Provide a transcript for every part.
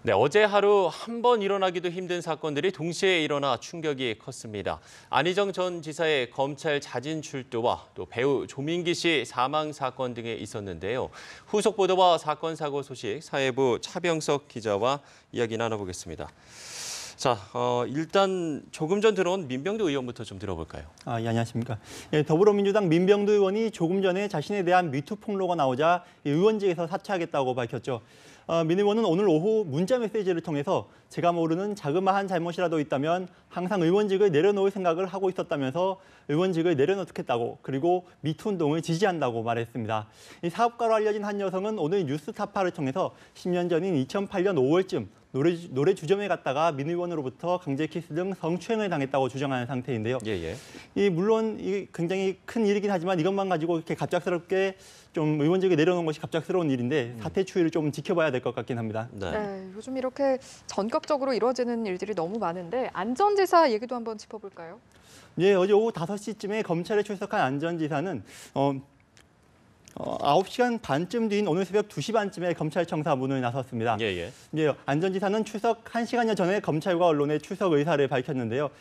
네, 어제 하루 한 번 일어나기도 힘든 사건들이 동시에 일어나 충격이 컸습니다. 안희정 전 지사의 검찰 자진 출두와 또 배우 조민기 씨 사망 사건 등에 있었는데요. 후속 보도와 사건 사고 소식 사회부 차병석 기자와 이야기 나눠보겠습니다. 자, 일단 조금 전 들어온 민병두 의원부터 좀 들어볼까요? 예, 안녕하십니까. 예, 더불어민주당 민병두 의원이 조금 전에 자신에 대한 미투 폭로가 나오자 의원직에서 사퇴하겠다고 밝혔죠. 민 의원은 오늘 오후 문자 메시지를 통해서 제가 모르는 자그마한 잘못이라도 있다면 항상 의원직을 내려놓을 생각을 하고 있었다면서 의원직을 내려놓겠다고 그리고 미투 운동을 지지한다고 말했습니다. 이 사업가로 알려진 한 여성은 오늘 뉴스타파를 통해서 10년 전인 2008년 5월쯤 노래 주점에 갔다가 민 의원으로부터 강제 키스 등 성추행을 당했다고 주장하는 상태인데요. 물론 굉장히 큰 일이긴 하지만 이것만 가지고 이렇게 갑작스럽게 좀 의원직을 내려놓은 것이 갑작스러운 일인데 사태 추이를 좀 지켜봐야 될 것 같긴 합니다. 네, 요즘 이렇게 전격적으로 이루어지는 일들이 너무 많은데 안 전 지사 얘기도 한번 짚어볼까요? 예, 어제 오후 5시쯤에 검찰에 출석한 안 전 지사는 9시간 반쯤 뒤인 오늘 새벽 2시 반쯤에 검찰청사 문을 나섰습니다. 안 전 지사는 출석 1시간여 전에 검찰과 언론에 출석 의사를 밝혔는데요.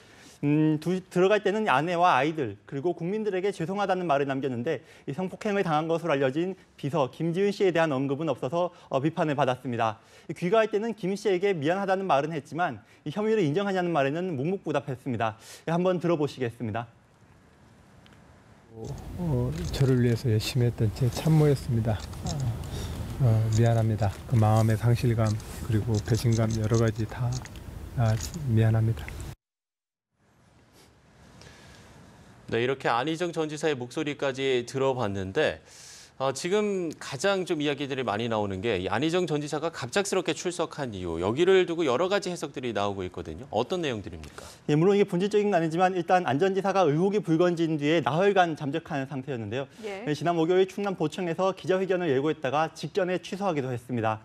들어갈 때는 아내와 아이들 그리고 국민들에게 죄송하다는 말을 남겼는데 이 성폭행을 당한 것으로 알려진 비서 김지은 씨에 대한 언급은 없어서 비판을 받았습니다. 귀가할 때는 김 씨에게 미안하다는 말은 했지만 이 혐의를 인정하냐는 말에는 묵묵부답했습니다. 한번 들어보시겠습니다. 저를 위해서 열심히 했던 제 참모였습니다. 미안합니다. 그 마음의 상실감 그리고 배신감 여러 가지 다 미안합니다. 네, 이렇게 안희정 전 지사의 목소리까지 들어봤는데 지금 가장 좀 이야기들이 많이 나오는 게 이 안희정 전 지사가 갑작스럽게 출석한 이유, 여기를 두고 여러 가지 해석들이 나오고 있거든요. 어떤 내용들입니까? 예, 물론 이게 본질적인 건 아니지만 일단 안 전 지사가 의혹이 불거진 뒤에 나흘간 잠적한 상태였는데요. 지난 목요일 충남 보청에서 기자회견을 예고했다가 직전에 취소하기도 했습니다.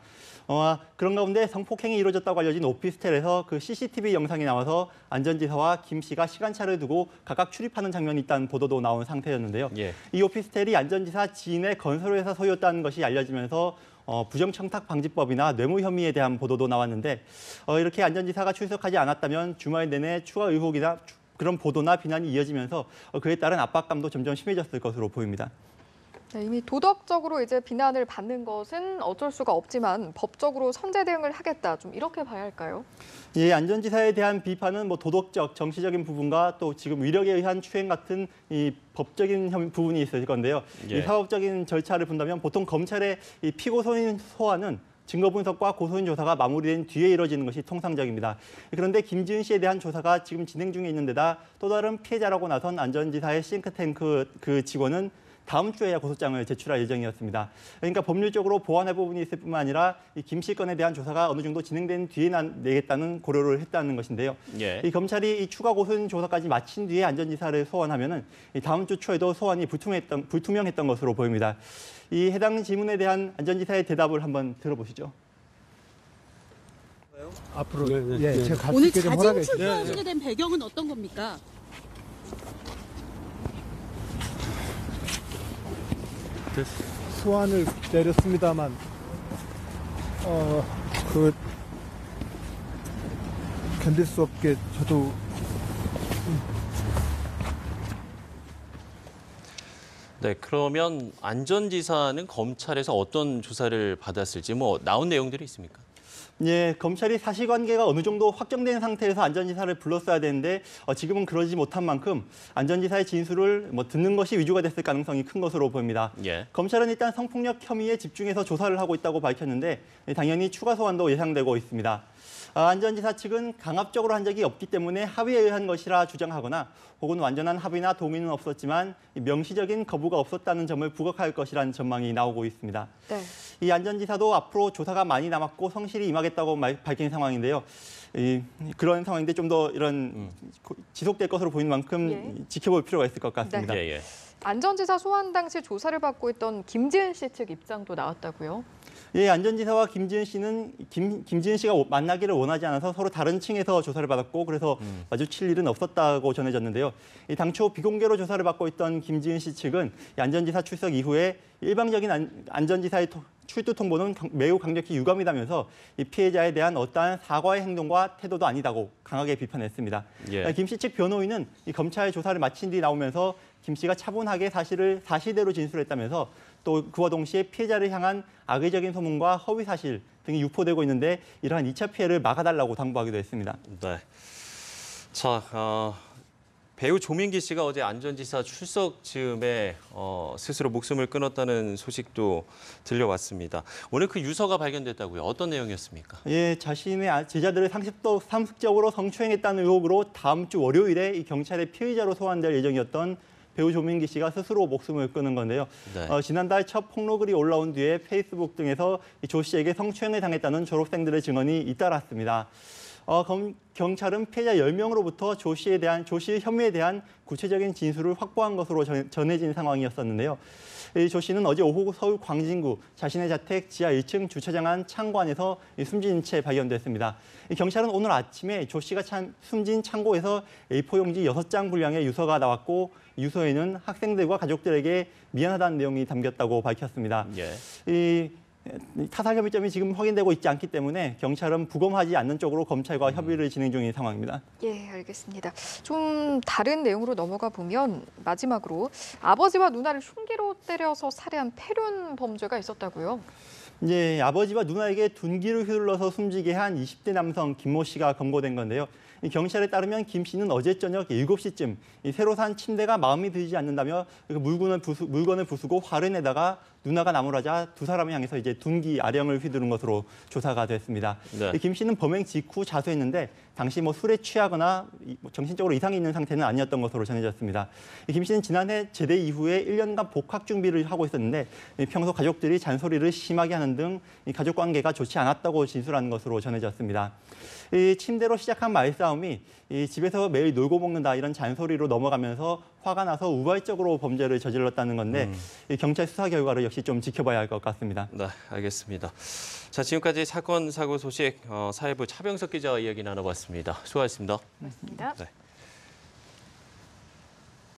그런 가운데 성폭행이 이루어졌다고 알려진 오피스텔에서 그 CCTV 영상이 나와서 안 전 지사와 김 씨가 시간차를 두고 각각 출입하는 장면이 있다는 보도도 나온 상태였는데요. 이 오피스텔이 안 전 지사 지인의 건설회사 소유였다는 것이 알려지면서 부정청탁방지법이나 뇌물 혐의에 대한 보도도 나왔는데 이렇게 안 전 지사가 출석하지 않았다면 주말 내내 추가 의혹이나 그런 보도나 비난이 이어지면서 그에 따른 압박감도 점점 심해졌을 것으로 보입니다. 네, 이미 도덕적으로 이제 비난을 받는 것은 어쩔 수가 없지만 법적으로 선제 대응을 하겠다. 좀 이렇게 봐야 할까요? 예, 안 전 지사에 대한 비판은 도덕적, 정치적인 부분과 또 지금 위력에 의한 추행 같은 이 법적인 부분이 있을 건데요. 이 사법적인 절차를 본다면 보통 검찰의 이 피고 소인 소환은 증거 분석과 고소인 조사가 마무리된 뒤에 이루어지는 것이 통상적입니다. 그런데 김지은 씨에 대한 조사가 지금 진행 중에 있는 데다 또 다른 피해자라고 나선 안 전 지사의 싱크탱크 그 직원은 다음 주에야 고소장을 제출할 예정이었습니다. 그러니까 법률적으로 보완할 부분이 있을 뿐만 아니라 이 김 씨 건에 대한 조사가 어느 정도 진행된 뒤에 내겠다는 고려를 했다는 것인데요. 이 검찰이 이 추가 고소인 조사까지 마친 뒤에 안 전 지사를 소환하면은 이 다음 주 초에도 소환이 불투명했던 것으로 보입니다. 이 해당 질문에 대한 안 전 지사의 대답을 한번 들어보시죠. 앞으로 제가 갈 수 오늘 있게 좀 자진 허락해 주세요. 출두하시게 된 배경은 어떤 겁니까? 소환을 내렸습니다만 견딜 수 없게 저도 네, 그러면 안 전 지사는 검찰에서 어떤 조사를 받았을지 나온 내용들이 있습니까? 예, 검찰이 사실관계가 어느 정도 확정된 상태에서 안 전 지사를 불렀어야 되는데 지금은 그러지 못한 만큼 안 전 지사의 진술을 듣는 것이 위주가 됐을 가능성이 큰 것으로 보입니다. 검찰은 일단 성폭력 혐의에 집중해서 조사를 하고 있다고 밝혔는데 당연히 추가 소환도 예상되고 있습니다. 안 전 지사 측은 강압적으로 한 적이 없기 때문에 합의에 의한 것이라 주장하거나 혹은 완전한 합의나 동의는 없었지만 명시적인 거부가 없었다는 점을 부각할 것이라는 전망이 나오고 있습니다. 이 안 전 지사도 앞으로 조사가 많이 남았고 성실히 임하겠다고 밝힌 상황인데요. 그런 상황인데 좀 더 이런 지속될 것으로 보이는 만큼 지켜볼 필요가 있을 것 같습니다. 안 전 지사 소환 당시 조사를 받고 있던 김지은 씨 측 입장도 나왔다고요? 예, 안 전 지사와 김지은 씨는 김지은 씨가 만나기를 원하지 않아서 서로 다른 층에서 조사를 받았고 그래서 마주칠 일은 없었다고 전해졌는데요. 당초 비공개로 조사를 받고 있던 김지은 씨 측은 안 전 지사 출석 이후에 일방적인 안 전 지사의 출두 통보는 매우 강력히 유감이다면서 이 피해자에 대한 어떠한 사과의 행동과 태도도 아니다고 강하게 비판했습니다. 예. 김 씨 측 변호인은 이 검찰 조사를 마친 뒤 나오면서 김 씨가 차분하게 사실을 사실대로 진술했다면서 또 그와 동시에 피해자를 향한 악의적인 소문과 허위 사실 등이 유포되고 있는데 이러한 2차 피해를 막아달라고 당부하기도 했습니다. 네. 자, 배우 조민기 씨가 어제 안전지사 출석 즈음에 스스로 목숨을 끊었다는 소식도 들려왔습니다. 오늘 그 유서가 발견됐다고요. 어떤 내용이었습니까? 예, 자신의 제자들을 상습적으로 성추행했다는 의혹으로 다음 주 월요일에 이 경찰의 피의자로 소환될 예정이었던 배우 조민기 씨가 스스로 목숨을 끊은 건데요. 네. 지난달 첫 폭로글이 올라온 뒤에 페이스북 등에서 조 씨에게 성추행을 당했다는 졸업생들의 증언이 잇따랐습니다. 경찰은 피해자 10명으로부터 조 씨의 혐의에 대한 구체적인 진술을 확보한 것으로 전해진 상황이었었는데요. 조 씨는 어제 오후 서울 광진구 자신의 자택 지하 1층 주차장 안 창고 안에서 숨진 채 발견됐습니다. 경찰은 오늘 아침에 조 씨가 숨진 창고에서 A4 용지 6장 분량의 유서가 나왔고 유서에는 학생들과 가족들에게 미안하다는 내용이 담겼다고 밝혔습니다. 예. 타살 혐의점이 지금 확인되고 있지 않기 때문에 경찰은 부검하지 않는 쪽으로 검찰과 협의를 진행 중인 상황입니다. 예, 알겠습니다. 좀 다른 내용으로 넘어가 보면 마지막으로 아버지와 누나를 흉기로 때려서 살해한 패륜 범죄가 있었다고요? 이제 아버지와 누나에게 둔기를 휘둘러서 숨지게 한 20대 남성 김모 씨가 검거된 건데요. 경찰에 따르면 김 씨는 어제 저녁 7시쯤 새로 산 침대가 마음에 들지 않는다며 물건을 부수고 화를 내다가 누나가 나무라자 두 사람을 향해서 이제 둔기 아령을 휘두른 것으로 조사가 됐습니다. 네. 김 씨는 범행 직후 자수했는데 당시 술에 취하거나 정신적으로 이상이 있는 상태는 아니었던 것으로 전해졌습니다. 김 씨는 지난해 제대 이후에 1년간 복학 준비를 하고 있었는데 평소 가족들이 잔소리를 심하게 하는 등 가족 관계가 좋지 않았다고 진술한 것으로 전해졌습니다. 침대로 시작한 말싸움이 집에서 매일 놀고 먹는다 이런 잔소리로 넘어가면서 화가 나서 우발적으로 범죄를 저질렀다는 건데 경찰 수사 결과를 역시 좀 지켜봐야 할 것 같습니다. 네, 알겠습니다. 자, 지금까지 사건 사고 소식 사회부 차병석 기자와 이야기 나눠봤습니다. 수고하셨습니다. 맞습니다. 네.